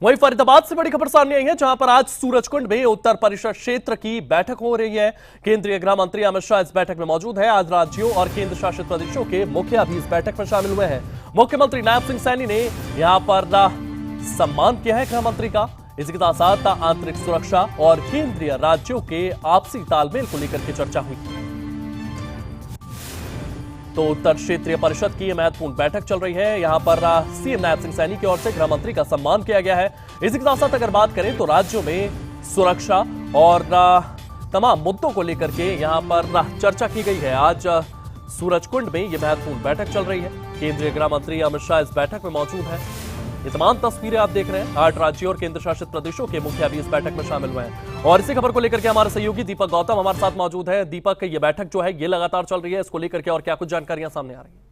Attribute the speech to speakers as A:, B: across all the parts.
A: वहीं फरीदाबाद से बड़ी खबर सामने आई है, जहां पर आज सूरजकुंड में उत्तर परिषद क्षेत्र की बैठक हो रही है। केंद्रीय गृह मंत्री अमित शाह इस बैठक में मौजूद है। आज राज्यों और केंद्र शासित प्रदेशों के मुखिया भी इस बैठक में शामिल हुए हैं। मुख्यमंत्री नायब सिंह सैनी ने यहां पर सम्मान किया है गृह मंत्री का। इसी के साथ साथ आंतरिक सुरक्षा और केंद्रीय राज्यों के आपसी तालमेल को लेकर के चर्चा हुई। तो उत्तर क्षेत्रीय परिषद की महत्वपूर्ण बैठक चल रही है। यहां पर सीएम नायब सिंह सैनी की ओर से गृह मंत्री का सम्मान किया गया है। इसी के साथ साथ अगर बात करें तो राज्यों में सुरक्षा और तमाम मुद्दों को लेकर के यहां पर चर्चा की गई है। आज सूरजकुंड में यह महत्वपूर्ण बैठक चल रही है। केंद्रीय गृह मंत्री अमित शाह इस बैठक में मौजूद है। ये तमाम तस्वीरें आप देख रहे हैं। 8 राज्यों और केंद्र शासित प्रदेशों के मुखिया भी इस बैठक में शामिल हुए हैं। और इसी खबर को लेकर के हमारे सहयोगी दीपक गौतम हमारे साथ मौजूद है। दीपक, ये बैठक जो है ये लगातार चल रही है, इसको लेकर के और क्या कुछ जानकारियां सामने आ रही है?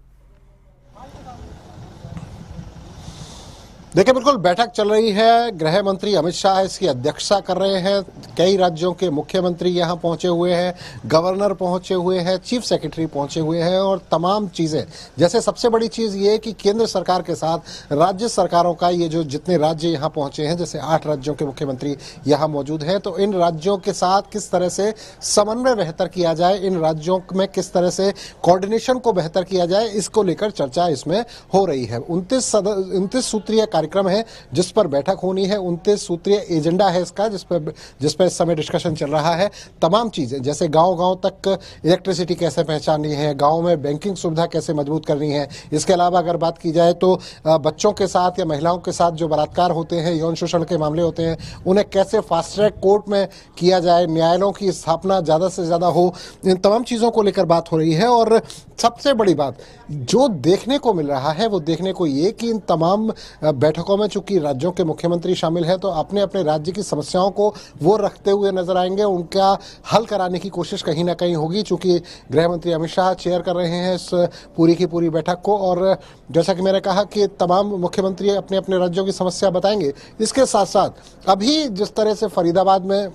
B: देखिए, बिल्कुल बैठक चल रही है। गृह मंत्री अमित शाह इसकी अध्यक्षता कर रहे हैं। कई राज्यों के मुख्यमंत्री यहां पहुंचे हुए हैं, गवर्नर पहुंचे हुए हैं, चीफ सेक्रेटरी पहुंचे हुए हैं और तमाम चीजें, जैसे सबसे बड़ी चीज ये कि केंद्र सरकार के साथ राज्य सरकारों का ये जो जितने राज्य यहां पहुंचे हैं, जैसे 8 राज्यों के मुख्यमंत्री यहां मौजूद हैं, तो इन राज्यों के साथ किस तरह से समन्वय बेहतर किया जाए, इन राज्यों में किस तरह से कोऑर्डिनेशन को बेहतर किया जाए, इसको लेकर चर्चा इसमें हो रही है। 29 सूत्रीय कार्यक्रम है जिस पर बैठक होनी है। 29 सूत्रीय एजेंडा है इसका, जिस पर इस समय डिस्कशन चल रहा है। तमाम चीजें, जैसे गांव-गांव तक इलेक्ट्रिसिटी कैसे पहुंचानी है, गांव में बैंकिंग सुविधा कैसे मजबूत करनी है। इसके अलावा अगर बात की जाए तो बच्चों के साथ या महिलाओं के साथ जो बलात्कार होते हैं, यौन शोषण के मामले होते हैं, उन्हें कैसे फास्ट ट्रैक कोर्ट में किया जाए, न्यायालयों की स्थापना ज्यादा से ज्यादा हो, इन तमाम चीजों को लेकर बात हो रही है। और सबसे बड़ी बात जो देखने को मिल रहा है वो देखने को ये कि इन तमाम बैठकों में चूंकि राज्यों के मुख्यमंत्री शामिल हैं, तो अपने अपने राज्य की समस्याओं को वो रखते हुए नजर आएंगे। उनका हल कराने की कोशिश कहीं ना कहीं होगी, चूंकि गृह मंत्री अमित शाह चेयर कर रहे हैं इस पूरी की पूरी बैठक को। और जैसा कि मैंने कहा कि तमाम मुख्यमंत्री अपने अपने राज्यों की समस्या बताएंगे। इसके साथ साथ अभी जिस तरह से फरीदाबाद में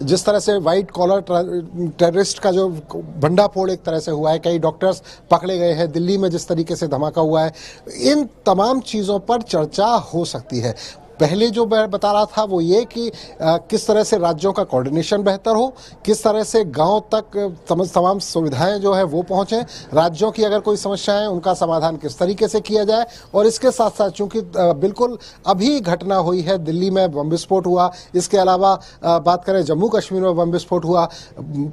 B: जिस तरह से व्हाइट कॉलर टेररिस्ट का जो भंडाफोड़ एक तरह से हुआ है, कई डॉक्टर्स पकड़े गए हैं, दिल्ली में जिस तरीके से धमाका हुआ है, इन तमाम चीज़ों पर चर्चा हो सकती है। पहले जो मैं बता रहा था वो ये कि किस तरह से राज्यों का कोऑर्डिनेशन बेहतर हो, किस तरह से गांव तक तमाम सुविधाएं जो है वो पहुंचे, राज्यों की अगर कोई समस्या है उनका समाधान किस तरीके से किया जाए। और इसके साथ साथ चूंकि बिल्कुल अभी घटना हुई है, दिल्ली में बम विस्फोट हुआ, इसके अलावा बात करें जम्मू कश्मीर में बम विस्फोट हुआ,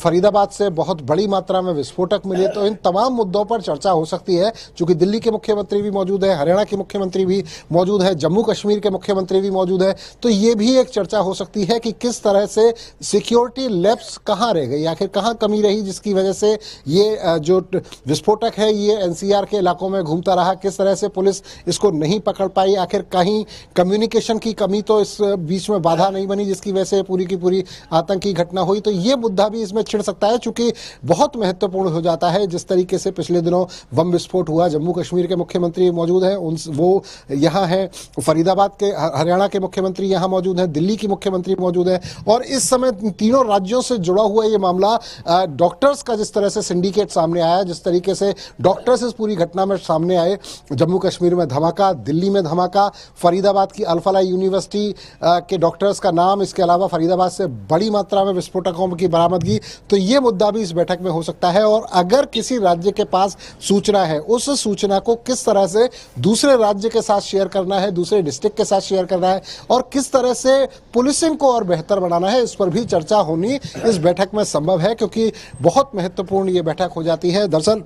B: फरीदाबाद से बहुत बड़ी मात्रा में विस्फोटक मिले, तो इन तमाम मुद्दों पर चर्चा हो सकती है। चूंकि दिल्ली के मुख्यमंत्री भी मौजूद है, हरियाणा के मुख्यमंत्री भी मौजूद है, जम्मू कश्मीर के मुख्यमंत्री भी मौजूद है, तो ये भी एक चर्चा हो सकती है कि किस तरह से सिक्योरिटी लैप्स कहां रह गई, आखिर कहां कमी रही जिसकी वजह से ये जो विस्फोटक है ये एनसीआर के इलाकों में घूमता रहा, किस तरह से पुलिस इसको नहीं पकड़ पाई, आखिर कहीं कम्युनिकेशन की कमी तो इस बीच में बाधा नहीं बनी जिसकी वजह से पूरी की पूरी आतंकी घटना हुई। तो ये मुद्दा भी इसमें छिड़ सकता है, चूंकि बहुत महत्वपूर्ण हो जाता है। जिस तरीके से पिछले दिनों बम विस्फोट हुआ, जम्मू कश्मीर के मुख्यमंत्री मौजूद हैं, वो यहाँ है, फरीदाबाद के हरियाणा के मुख्यमंत्री यहां मौजूद हैं, दिल्ली की मुख्यमंत्री मौजूद है। और इस समय तीनों राज्यों से जुड़ा हुआ ये मामला डॉक्टर्स का जिस तरह से सिंडिकेट सामने आया, जिस तरीके से डॉक्टर्स इस पूरी घटना में सामने आए, जम्मू कश्मीर में धमाका, दिल्ली में धमाका, फरीदाबाद की अल्फाला यूनिवर्सिटी के डॉक्टर्स का नाम, इसके अलावा फरीदाबाद से बड़ी मात्रा में विस्फोटकों की बरामदगी, तो ये मुद्दा भी इस बैठक में हो सकता है। और अगर किसी राज्य के पास सूचना है, उस सूचना को किस तरह से दूसरे राज्य के साथ शेयर करना है, दूसरे डिस्ट्रिक्ट के साथ शेयर करना है और किस तरह से पुलिसिंग को और बेहतर बनाना है, इस पर भी चर्चा होनी इस बैठक में संभव है, क्योंकि बहुत महत्वपूर्ण ये बैठक हो जाती है। दरअसल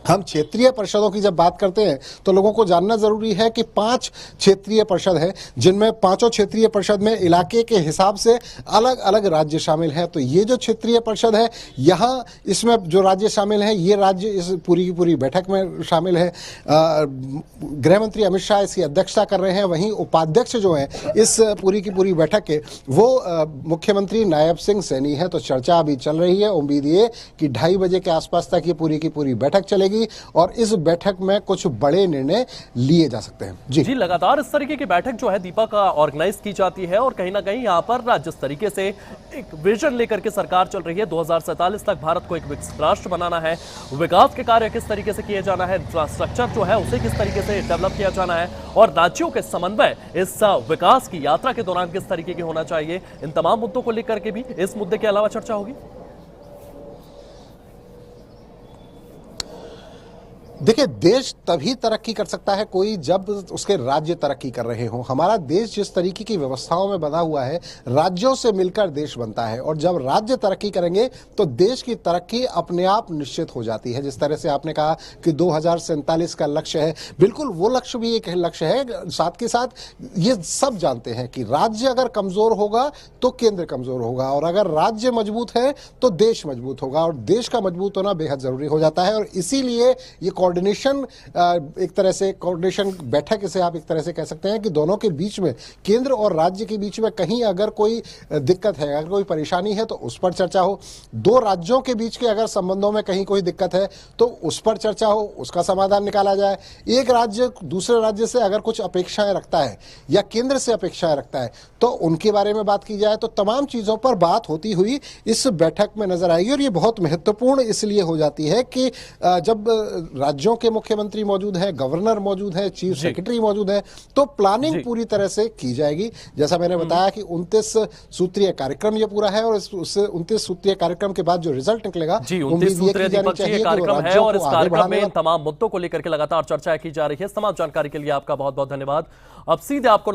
B: हम क्षेत्रीय परिषदों की जब बात करते हैं तो लोगों को जानना जरूरी है कि 5 क्षेत्रीय परिषद हैं, जिनमें 5 क्षेत्रीय परिषद में इलाके के हिसाब से अलग अलग राज्य शामिल हैं। तो ये जो क्षेत्रीय परिषद है, यहाँ इसमें जो राज्य शामिल हैं, ये राज्य इस पूरी की पूरी बैठक में शामिल है। गृह मंत्री अमित शाह इसकी अध्यक्षता कर रहे हैं। वहीं उपाध्यक्ष जो हैं इस पूरी की पूरी बैठक के, वो मुख्यमंत्री नायब सिंह सैनी है। तो चर्चा अभी चल रही है। उम्मीद ये कि 2:30 बजे के आसपास तक ये पूरी की पूरी बैठक चलेगी। जाएगी और इस बैठक में कुछ बड़े निर्णय लिए जा सकते हैं।
A: जी, लगातार इस तरीके की बैठक जो है दीपक ऑर्गेनाइज की जाती है और कहीं ना कहीं यहाँ पर जिस तरीके से एक विजन लेकर के सरकार चल रही है, 2047 तक भारत को एक विकसित राष्ट्र बनाना है, विकास के कार्य किस तरीके से किए जाना है, इंफ्रास्ट्रक्चर जो है उसे किस तरीके से डेवलप किया जाना है और राज्यों के समन्वय इस विकास की यात्रा के दौरान किस तरीके की होना चाहिए, इन तमाम मुद्दों को लेकर के भी इस मुद्दे के अलावा चर्चा होगी।
B: देखिए, देश तभी तरक्की कर सकता है कोई जब उसके राज्य तरक्की कर रहे हों। हमारा देश जिस तरीके की व्यवस्थाओं में बना हुआ है, राज्यों से मिलकर देश बनता है और जब राज्य तरक्की करेंगे तो देश की तरक्की अपने आप निश्चित हो जाती है। जिस तरह से आपने कहा कि 2047 का लक्ष्य है, बिल्कुल वो लक्ष्य भी एक लक्ष्य है। साथ के साथ ये सब जानते हैं कि राज्य अगर कमजोर होगा तो केंद्र कमजोर होगा और अगर राज्य मजबूत है तो देश मजबूत होगा और देश का मजबूत होना बेहद जरूरी हो जाता है। और इसीलिए ये कोऑर्डिनेशन, एक तरह से कोऑर्डिनेशन बैठक, इसे आप एक तरह से कह सकते हैं कि दोनों के बीच में, केंद्र और राज्य के बीच में कहीं अगर कोई दिक्कत है, अगर कोई परेशानी है तो उस पर चर्चा हो। दो राज्यों के बीच के अगर संबंधों में कहीं कोई दिक्कत है तो उस पर चर्चा हो, उसका समाधान निकाला जाए। एक राज्य दूसरे राज्य से अगर कुछ अपेक्षाएं रखता है या केंद्र से अपेक्षाएं रखता है तो उनके बारे में बात की जाए। तो तमाम चीजों पर बात होती हुई इस बैठक में नजर आएगी और ये बहुत महत्वपूर्ण इसलिए हो जाती है कि जब राज्यों के मुख्यमंत्री मौजूद हैं, गवर्नर मौजूद है, चीफ सेक्रेटरी मौजूद है, तो प्लानिंग पूरी तरह से की जाएगी। जैसा मैंने बताया कि 29 सूत्रीय कार्यक्रम ये पूरा है और इस 29 सूत्रीय कार्यक्रम के बाद जो रिजल्ट निकलेगा,
A: जी 29 सूत्रीय द्विपक्षीय कार्यक्रम है और इस कार्यक्रम में इन तमाम मुद्दों को लेकर के लगातार चर्चा की जा रही है। तमाम जानकारी के लिए आपका बहुत बहुत धन्यवाद। अब सीधे आपको